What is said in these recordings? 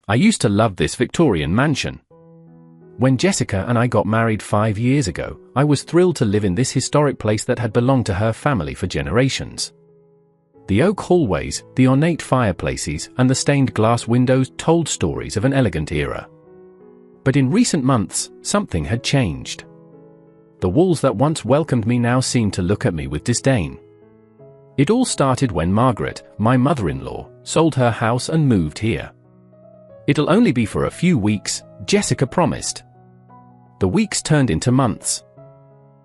I used to love this Victorian mansion. When Jessica and I got married 5 years ago, I was thrilled to live in this historic place that had belonged to her family for generations. The oak hallways, the ornate fireplaces, and the stained glass windows told stories of an elegant era. But in recent months, something had changed. The walls that once welcomed me now seemed to look at me with disdain. It all started when Margaret, my mother-in-law, sold her house and moved here. "It'll only be for a few weeks," Jessica promised. The weeks turned into months.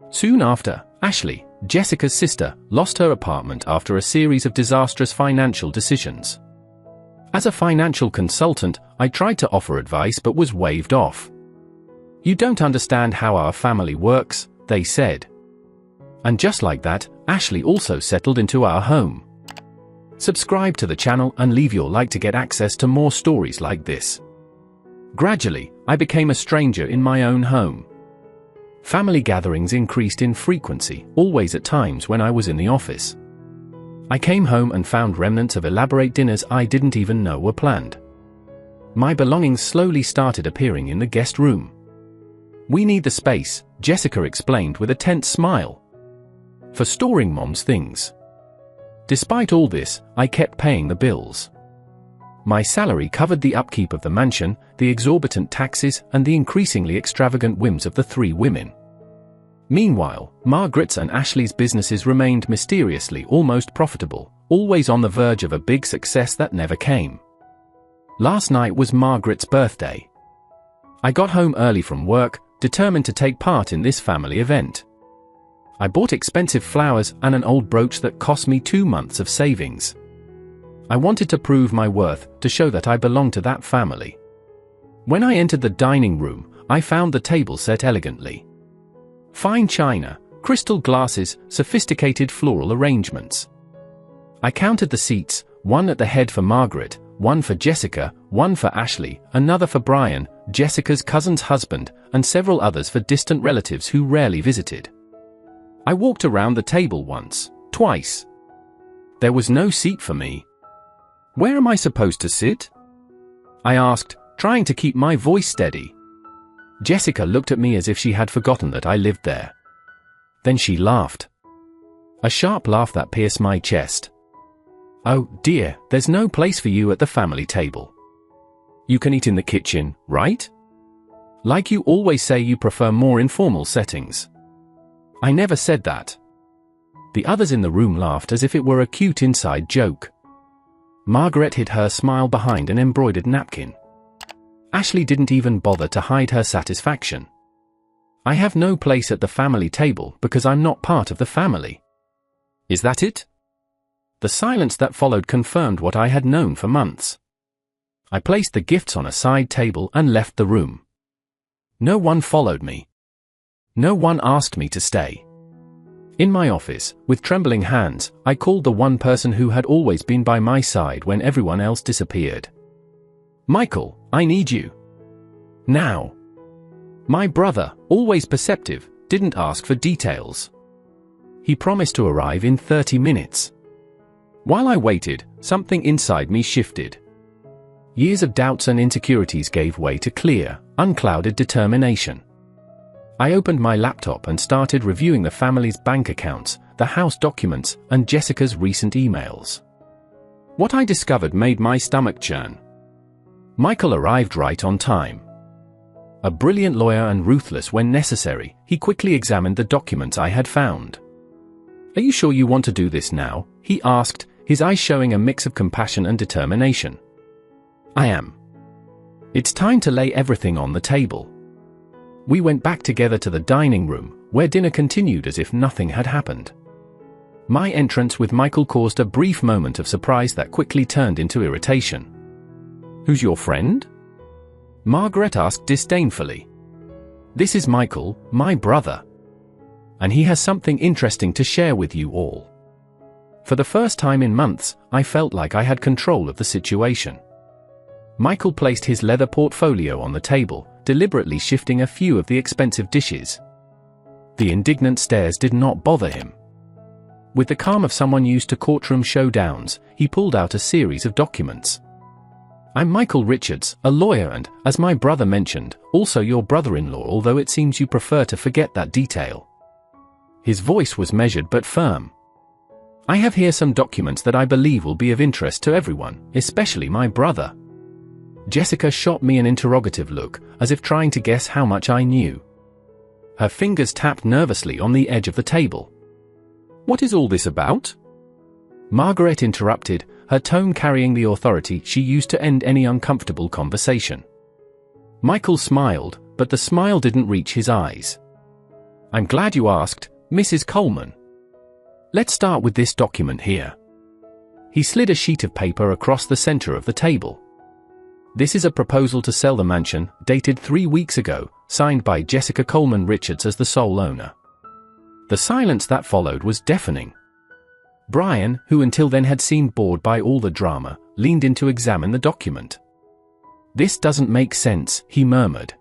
Soon after, Ashley, Jessica's sister, lost her apartment after a series of disastrous financial decisions. As a financial consultant, I tried to offer advice but was waved off. "You don't understand how our family works," they said. And just like that, Ashley also settled into our home. Subscribe to the channel and leave your like to get access to more stories like this. Gradually, I became a stranger in my own home. Family gatherings increased in frequency, always at times when I was in the office. I came home and found remnants of elaborate dinners I didn't even know were planned. My belongings slowly started appearing in the guest room. "We need the space," Jessica explained with a tense smile. "For storing Mom's things." Despite all this, I kept paying the bills. My salary covered the upkeep of the mansion, the exorbitant taxes, and the increasingly extravagant whims of the three women. Meanwhile, Margaret's and Ashley's businesses remained mysteriously almost profitable, always on the verge of a big success that never came. Last night was Margaret's birthday. I got home early from work, determined to take part in this family event. I bought expensive flowers and an old brooch that cost me 2 months of savings. I wanted to prove my worth, to show that I belonged to that family. When I entered the dining room, I found the table set elegantly. Fine china, crystal glasses, sophisticated floral arrangements. I counted the seats, one at the head for Margaret, one for Jessica, one for Ashley, another for Brian, Jessica's cousin's husband, and several others for distant relatives who rarely visited. I walked around the table once, twice. There was no seat for me. "Where am I supposed to sit?" I asked, trying to keep my voice steady. Jessica looked at me as if she had forgotten that I lived there. Then she laughed. A sharp laugh that pierced my chest. "Oh, dear, there's no place for you at the family table. You can eat in the kitchen, right? Like you always say you prefer more informal settings." I never said that. The others in the room laughed as if it were a cute inside joke. Margaret hid her smile behind an embroidered napkin. Ashley didn't even bother to hide her satisfaction. "I have no place at the family table because I'm not part of the family." Is that it? The silence that followed confirmed what I had known for months. I placed the gifts on a side table and left the room. No one followed me. No one asked me to stay. In my office, with trembling hands, I called the one person who had always been by my side when everyone else disappeared. "Michael, I need you. Now." My brother, always perceptive, didn't ask for details. He promised to arrive in 30 minutes. While I waited, something inside me shifted. Years of doubts and insecurities gave way to clear, unclouded determination. I opened my laptop and started reviewing the family's bank accounts, the house documents, and Jessica's recent emails. What I discovered made my stomach churn. Michael arrived right on time. A brilliant lawyer and ruthless when necessary, he quickly examined the documents I had found. "Are you sure you want to do this now?" he asked, his eyes showing a mix of compassion and determination. "I am. It's time to lay everything on the table." We went back together to the dining room, where dinner continued as if nothing had happened. My entrance with Michael caused a brief moment of surprise that quickly turned into irritation. "Who's your friend?" Margaret asked disdainfully. "This is Michael, my brother. And he has something interesting to share with you all." For the first time in months, I felt like I had control of the situation. Michael placed his leather portfolio on the table, deliberately shifting a few of the expensive dishes. The indignant stares did not bother him. With the calm of someone used to courtroom showdowns, he pulled out a series of documents. I'm Michael Richards, a lawyer and, as my brother mentioned, also your brother-in-law, although it seems you prefer to forget that detail." His voice was measured but firm. "I have here some documents that I believe will be of interest to everyone, especially my brother." Jessica shot me an interrogative look, as if trying to guess how much I knew. Her fingers tapped nervously on the edge of the table. "What is all this about?" Margaret interrupted, her tone carrying the authority she used to end any uncomfortable conversation. Michael smiled, but the smile didn't reach his eyes. "I'm glad you asked, Mrs. Coleman. Let's start with this document here." He slid a sheet of paper across the center of the table. "This is a proposal to sell the mansion, dated 3 weeks ago, signed by Jessica Coleman Richards as the sole owner." The silence that followed was deafening. Brian, who until then had seemed bored by all the drama, leaned in to examine the document. "This doesn't make sense," he murmured.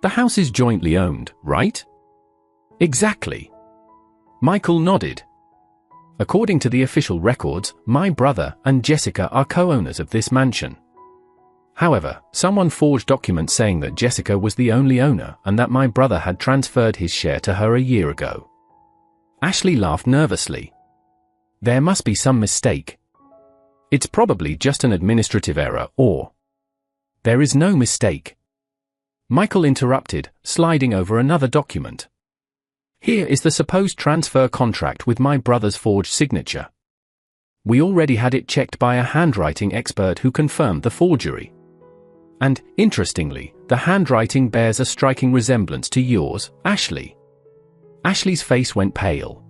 "The house is jointly owned, right?" "Exactly." Michael nodded. "According to the official records, my brother and Jessica are co-owners of this mansion. However, someone forged documents saying that Jessica was the only owner and that my brother had transferred his share to her a year ago." Ashley laughed nervously. "There must be some mistake. It's probably just an administrative error or—" "There is no mistake." Michael interrupted, sliding over another document. "Here is the supposed transfer contract with my brother's forged signature. We already had it checked by a handwriting expert who confirmed the forgery. And, interestingly, the handwriting bears a striking resemblance to yours, Ashley." Ashley's face went pale.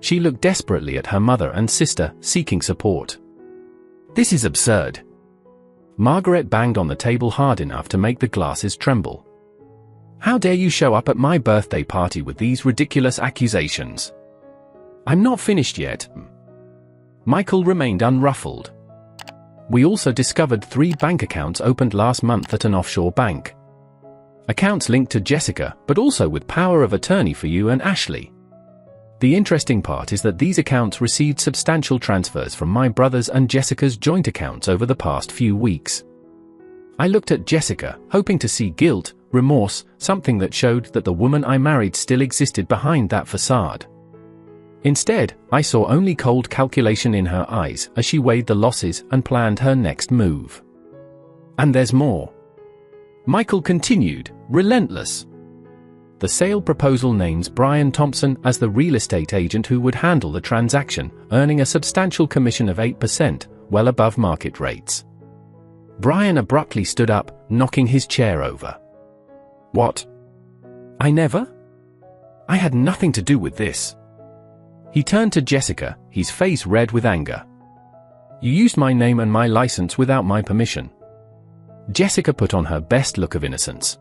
She looked desperately at her mother and sister, seeking support. "This is absurd." Margaret banged on the table hard enough to make the glasses tremble. "How dare you show up at my birthday party with these ridiculous accusations?" "I'm not finished yet." Michael remained unruffled. "We also discovered 3 bank accounts opened last month at an offshore bank. Accounts linked to Jessica, but also with power of attorney for you and Ashley. The interesting part is that these accounts received substantial transfers from my brother's and Jessica's joint accounts over the past few weeks. I looked at Jessica, hoping to see guilt, remorse, something that showed that the woman I married still existed behind that facade. Instead, I saw only cold calculation in her eyes as she weighed the losses and planned her next move. And there's more." Michael continued, relentless. "The sale proposal names Brian Thompson as the real estate agent who would handle the transaction, earning a substantial commission of 8%, well above market rates." Brian abruptly stood up, knocking his chair over. "What? I never? I had nothing to do with this." He turned to Jessica, his face red with anger. "You used my name and my license without my permission." Jessica put on her best look of innocence.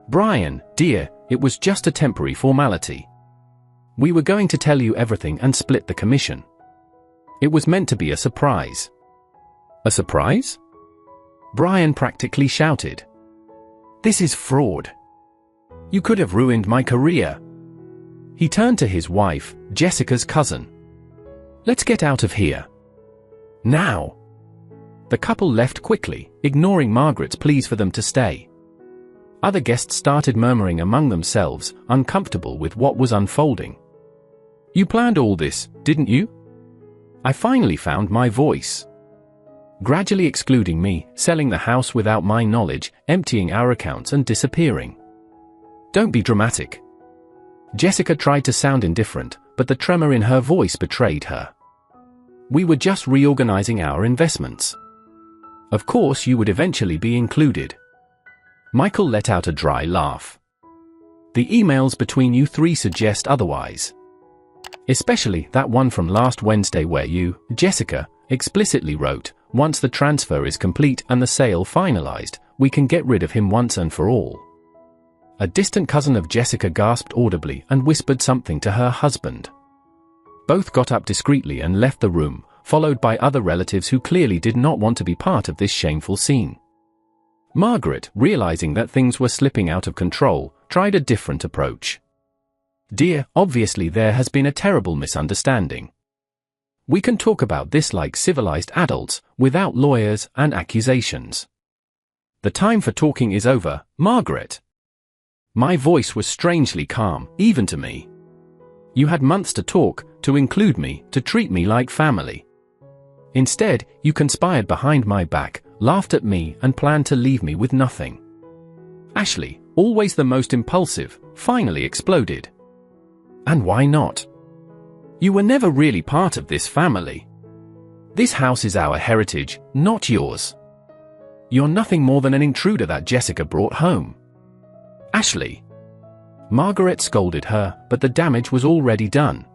"Brian, dear, it was just a temporary formality. We were going to tell you everything and split the commission. It was meant to be a surprise." "A surprise?" Brian practically shouted. "This is fraud. You could have ruined my career." He turned to his wife, Jessica's cousin. "Let's get out of here. Now." The couple left quickly, ignoring Margaret's pleas for them to stay. Other guests started murmuring among themselves, uncomfortable with what was unfolding. "You planned all this, didn't you?" I finally found my voice. "Gradually excluding me, selling the house without my knowledge, emptying our accounts and disappearing." "Don't be dramatic." Jessica tried to sound indifferent, but the tremor in her voice betrayed her. "We were just reorganizing our investments. Of course you would eventually be included." Michael let out a dry laugh. "The emails between you 3 suggest otherwise. Especially that one from last Wednesday where you, Jessica, explicitly wrote, 'Once the transfer is complete and the sale finalized, we can get rid of him once and for all.'" A distant cousin of Jessica gasped audibly and whispered something to her husband. Both got up discreetly and left the room, followed by other relatives who clearly did not want to be part of this shameful scene. Margaret, realizing that things were slipping out of control, tried a different approach. "Dear, obviously there has been a terrible misunderstanding. We can talk about this like civilized adults, without lawyers and accusations. The time for talking is over, Margaret. My voice was strangely calm, even to me. You had months to talk, to include me, to treat me like family. Instead, you conspired behind my back, laughed at me, and planned to leave me with nothing. Ashley, always the most impulsive, finally exploded. And why not? You were never really part of this family. This house is our heritage, not yours. You're nothing more than an intruder that Jessica brought home. Ashley. Margaret scolded her, but the damage was already done.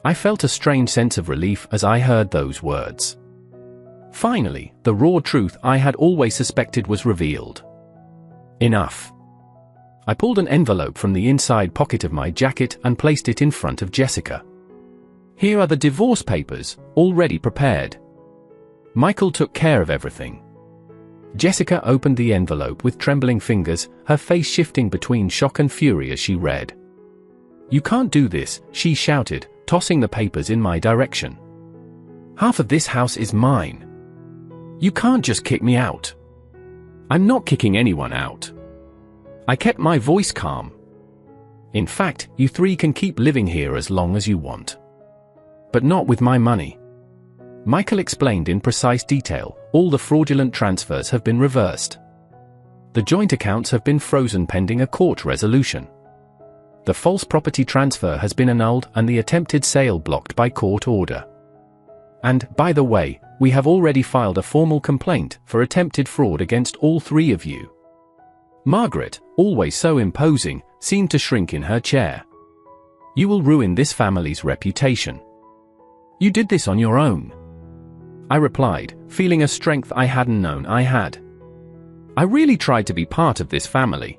I felt a strange sense of relief as I heard those words. Finally, the raw truth I had always suspected was revealed. Enough. I pulled an envelope from the inside pocket of my jacket and placed it in front of Jessica. Here are the divorce papers, already prepared. Michael took care of everything. Jessica opened the envelope with trembling fingers, her face shifting between shock and fury as she read. You can't do this, she shouted, tossing the papers in my direction. Half of this house is mine. You can't just kick me out. I'm not kicking anyone out. I kept my voice calm. In fact, you three can keep living here as long as you want. But not with my money. Michael explained in precise detail, all the fraudulent transfers have been reversed. The joint accounts have been frozen pending a court resolution. The false property transfer has been annulled and the attempted sale blocked by court order. And, by the way, we have already filed a formal complaint for attempted fraud against all three of you. Margaret, always so imposing, seemed to shrink in her chair. You will ruin this family's reputation. You did this on your own. I replied, feeling a strength I hadn't known I had. I really tried to be part of this family.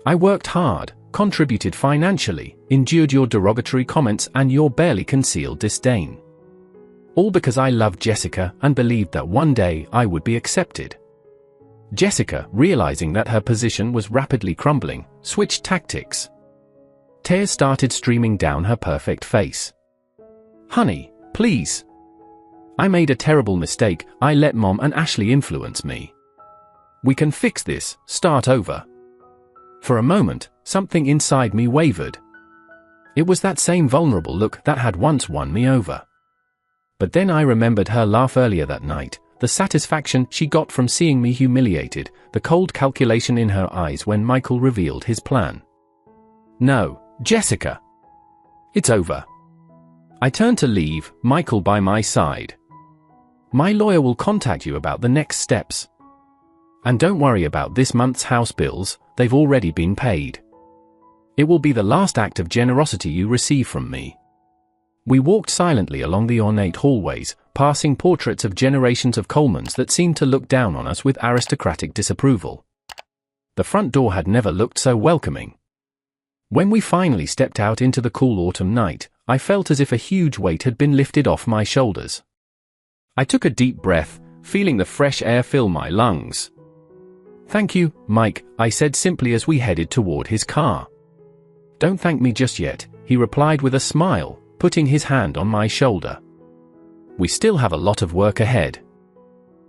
I worked hard, contributed financially, endured your derogatory comments and your barely concealed disdain. All because I loved Jessica and believed that one day I would be accepted. Jessica, realizing that her position was rapidly crumbling, switched tactics. Tears started streaming down her perfect face. Honey, please. I made a terrible mistake, I let Mom and Ashley influence me. We can fix this, start over. For a moment, something inside me wavered. It was that same vulnerable look that had once won me over. But then I remembered her laugh earlier that night, the satisfaction she got from seeing me humiliated, the cold calculation in her eyes when Michael revealed his plan. No, Jessica. It's over. I turned to leave, Michael by my side. My lawyer will contact you about the next steps. And don't worry about this month's house bills, they've already been paid. It will be the last act of generosity you receive from me. We walked silently along the ornate hallways, passing portraits of generations of Colemans that seemed to look down on us with aristocratic disapproval. The front door had never looked so welcoming. When we finally stepped out into the cool autumn night, I felt as if a huge weight had been lifted off my shoulders. I took a deep breath, feeling the fresh air fill my lungs. Thank you, Mike, I said simply as we headed toward his car. Don't thank me just yet, he replied with a smile, putting his hand on my shoulder. We still have a lot of work ahead.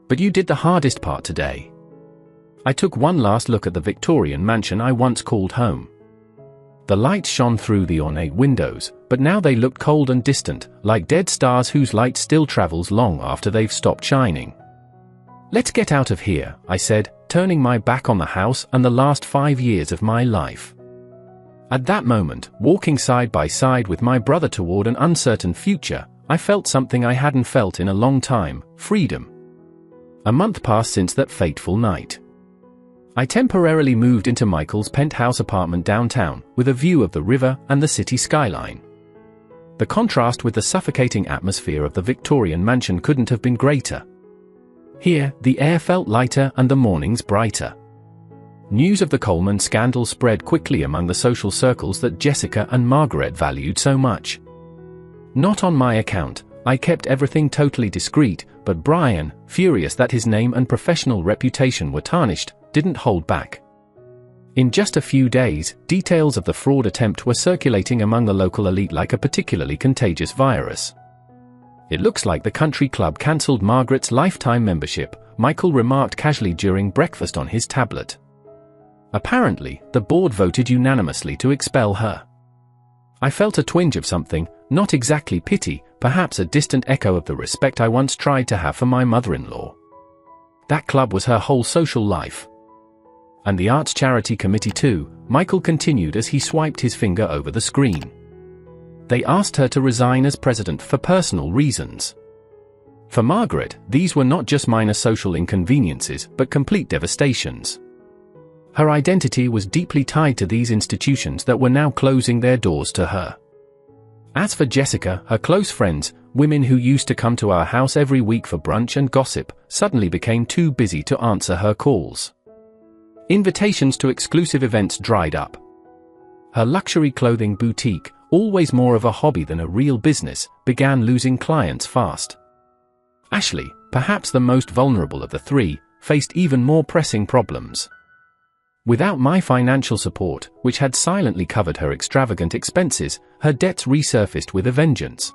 But you did the hardest part today. I took one last look at the Victorian mansion I once called home. The light shone through the ornate windows, but now they looked cold and distant, like dead stars whose light still travels long after they've stopped shining. Let's get out of here, I said, turning my back on the house and the last 5 years of my life. At that moment, walking side by side with my brother toward an uncertain future, I felt something I hadn't felt in a long time, freedom. A month passed since that fateful night. I temporarily moved into Michael's penthouse apartment downtown, with a view of the river and the city skyline. The contrast with the suffocating atmosphere of the Victorian mansion couldn't have been greater. Here, the air felt lighter and the mornings brighter. News of the Coleman scandal spread quickly among the social circles that Jessica and Margaret valued so much. Not on my account, I kept everything totally discreet, but Brian, furious that his name and professional reputation were tarnished, didn't hold back. In just a few days, details of the fraud attempt were circulating among the local elite like a particularly contagious virus. "It looks like the country club cancelled Margaret's lifetime membership," Michael remarked casually during breakfast on his tablet. Apparently, the board voted unanimously to expel her. I felt a twinge of something, not exactly pity, perhaps a distant echo of the respect I once tried to have for my mother-in-law. That club was her whole social life. And the arts charity committee too, Michael continued as he swiped his finger over the screen. They asked her to resign as president for personal reasons. For Margaret, these were not just minor social inconveniences, but complete devastations. Her identity was deeply tied to these institutions that were now closing their doors to her. As for Jessica, her close friends, women who used to come to our house every week for brunch and gossip, suddenly became too busy to answer her calls. Invitations to exclusive events dried up. Her luxury clothing boutique, always more of a hobby than a real business, began losing clients fast. Ashley, perhaps the most vulnerable of the three, faced even more pressing problems. Without my financial support, which had silently covered her extravagant expenses, her debts resurfaced with a vengeance.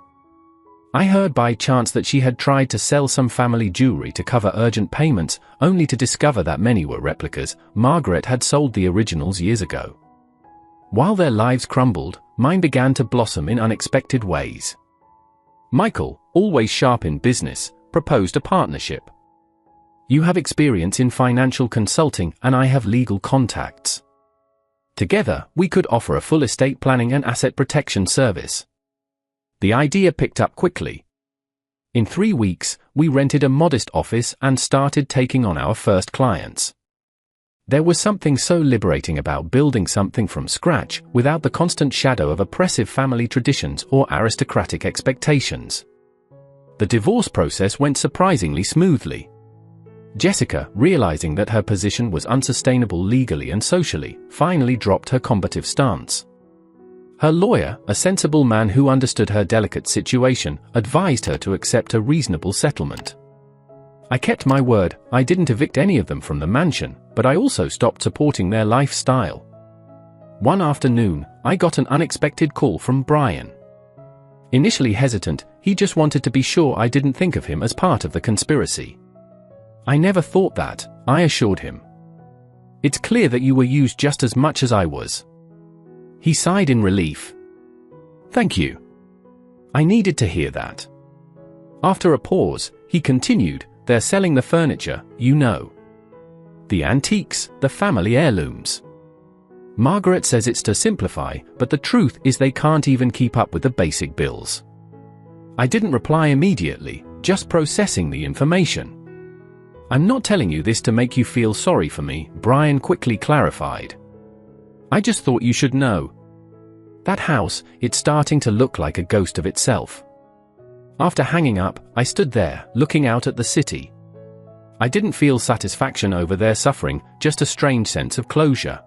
I heard by chance that she had tried to sell some family jewelry to cover urgent payments, only to discover that many were replicas. Margaret had sold the originals years ago. While their lives crumbled, mine began to blossom in unexpected ways. Michael, always sharp in business, proposed a partnership. "You have experience in financial consulting and I have legal contacts. Together, we could offer a full estate planning and asset protection service." The idea picked up quickly. In 3 weeks, we rented a modest office and started taking on our first clients. There was something so liberating about building something from scratch, without the constant shadow of oppressive family traditions or aristocratic expectations. The divorce process went surprisingly smoothly. Jessica, realizing that her position was unsustainable legally and socially, finally dropped her combative stance. Her lawyer, a sensible man who understood her delicate situation, advised her to accept a reasonable settlement. I kept my word. I didn't evict any of them from the mansion, but I also stopped supporting their lifestyle. One afternoon, I got an unexpected call from Brian. Initially hesitant, he just wanted to be sure I didn't think of him as part of the conspiracy. "I never thought that," I assured him. "It's clear that you were used just as much as I was." He sighed in relief. "Thank you. I needed to hear that." After a pause, he continued, "They're selling the furniture, you know. The antiques, the family heirlooms. Margaret says it's to simplify, but the truth is they can't even keep up with the basic bills." I didn't reply immediately, just processing the information. "I'm not telling you this to make you feel sorry for me," Brian quickly clarified. "I just thought you should know. That house, it's starting to look like a ghost of itself." After hanging up, I stood there, looking out at the city. I didn't feel satisfaction over their suffering, just a strange sense of closure.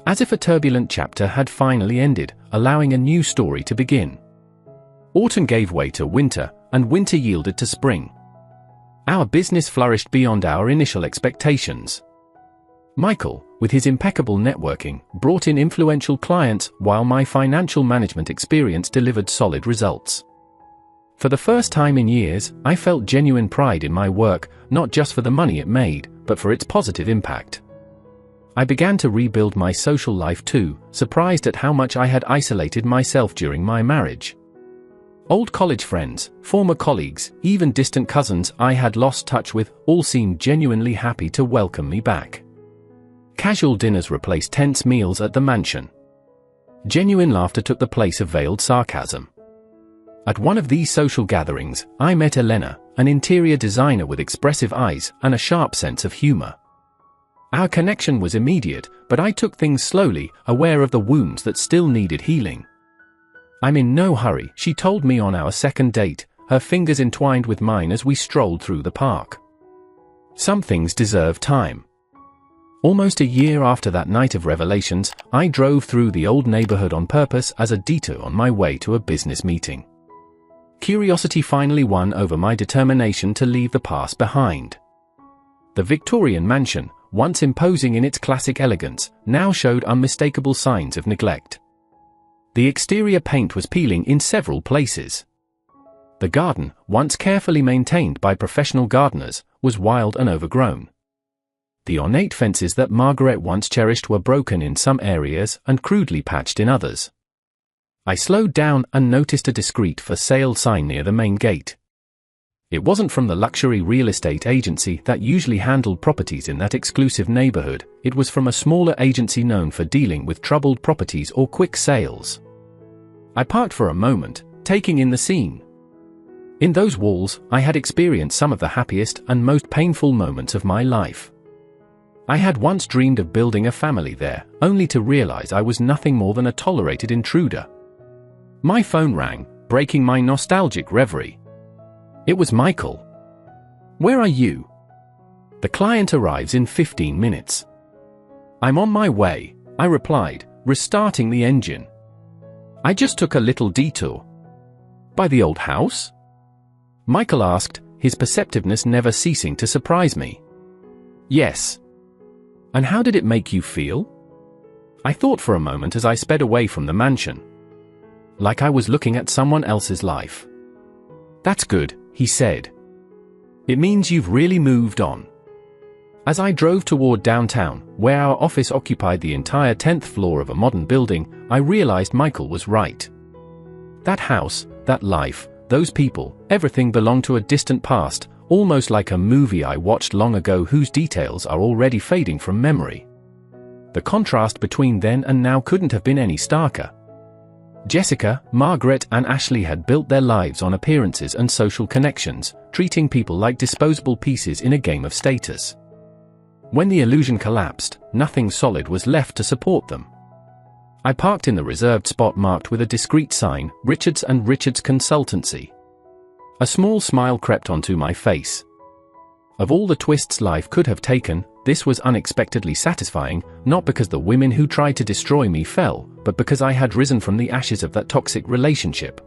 As if a turbulent chapter had finally ended, allowing a new story to begin. Autumn gave way to winter, and winter yielded to spring. Our business flourished beyond our initial expectations. Michael, with his impeccable networking, brought in influential clients, while my financial management experience delivered solid results. For the first time in years, I felt genuine pride in my work, not just for the money it made, but for its positive impact. I began to rebuild my social life too, surprised at how much I had isolated myself during my marriage. Old college friends, former colleagues, even distant cousins I had lost touch with, all seemed genuinely happy to welcome me back. Casual dinners replaced tense meals at the mansion. Genuine laughter took the place of veiled sarcasm. At one of these social gatherings, I met Elena, an interior designer with expressive eyes and a sharp sense of humor. Our connection was immediate, but I took things slowly, aware of the wounds that still needed healing. "I'm in no hurry," she told me on our second date, her fingers entwined with mine as we strolled through the park. "Some things deserve time." Almost a year after that night of revelations, I drove through the old neighborhood on purpose as a detour on my way to a business meeting. Curiosity finally won over my determination to leave the past behind. The Victorian mansion, once imposing in its classic elegance, now showed unmistakable signs of neglect. The exterior paint was peeling in several places. The garden, once carefully maintained by professional gardeners, was wild and overgrown. The ornate fences that Margaret once cherished were broken in some areas and crudely patched in others. I slowed down and noticed a discreet for sale sign near the main gate. It wasn't from the luxury real estate agency that usually handled properties in that exclusive neighborhood. It was from a smaller agency known for dealing with troubled properties or quick sales. I parked for a moment, taking in the scene. In those walls, I had experienced some of the happiest and most painful moments of my life. I had once dreamed of building a family there, only to realize I was nothing more than a tolerated intruder. My phone rang, breaking my nostalgic reverie. It was Michael. "Where are you?" "The client arrives in 15 minutes. "I'm on my way," I replied, restarting the engine. "I just took a little detour." "By the old house?" Michael asked, his perceptiveness never ceasing to surprise me. "Yes." "And how did it make you feel?" I thought for a moment as I sped away from the mansion. Like I was looking at someone else's life. "That's good," he said. "It means you've really moved on." As I drove toward downtown, where our office occupied the entire 10th floor of a modern building, I realized Michael was right. That house, that life, those people, everything belonged to a distant past, almost like a movie I watched long ago whose details are already fading from memory. The contrast between then and now couldn't have been any starker. Jessica, Margaret, and Ashley had built their lives on appearances and social connections, treating people like disposable pieces in a game of status. When the illusion collapsed, nothing solid was left to support them. I parked in the reserved spot marked with a discreet sign, Richards & Richards Consultancy. A small smile crept onto my face. Of all the twists life could have taken, this was unexpectedly satisfying, not because the women who tried to destroy me fell, but because I had risen from the ashes of that toxic relationship.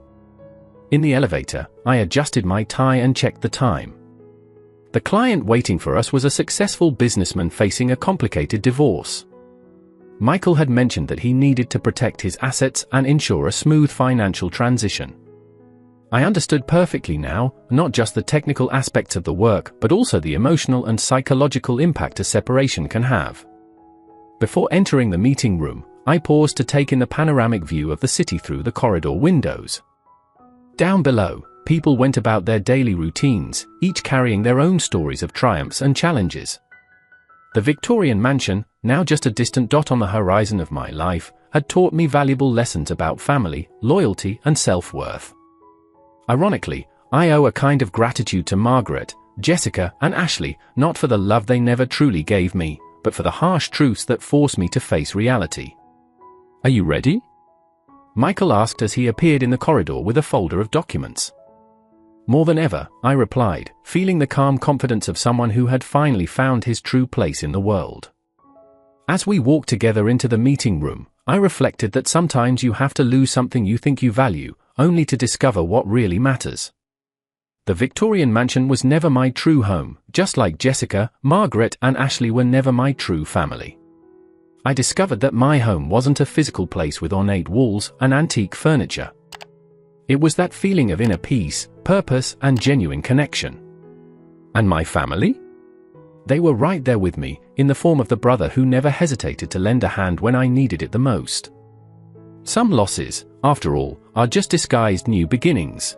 In the elevator, I adjusted my tie and checked the time. The client waiting for us was a successful businessman facing a complicated divorce. Michael had mentioned that he needed to protect his assets and ensure a smooth financial transition. I understood perfectly now, not just the technical aspects of the work, but also the emotional and psychological impact a separation can have. Before entering the meeting room, I paused to take in the panoramic view of the city through the corridor windows. Down below, people went about their daily routines, each carrying their own stories of triumphs and challenges. The Victorian mansion, now just a distant dot on the horizon of my life, had taught me valuable lessons about family, loyalty, and self-worth. Ironically, I owe a kind of gratitude to Margaret, Jessica, and Ashley, not for the love they never truly gave me, but for the harsh truths that forced me to face reality. "Are you ready?" Michael asked as he appeared in the corridor with a folder of documents. "More than ever," I replied, feeling the calm confidence of someone who had finally found his true place in the world. As we walked together into the meeting room, I reflected that sometimes you have to lose something you think you value, only to discover what really matters. The Victorian mansion was never my true home, just like Jessica, Margaret, and Ashley were never my true family. I discovered that my home wasn't a physical place with ornate walls and antique furniture. It was that feeling of inner peace, purpose, and genuine connection. And my family? They were right there with me, in the form of the brother who never hesitated to lend a hand when I needed it the most. Some losses, after all, are just disguised new beginnings.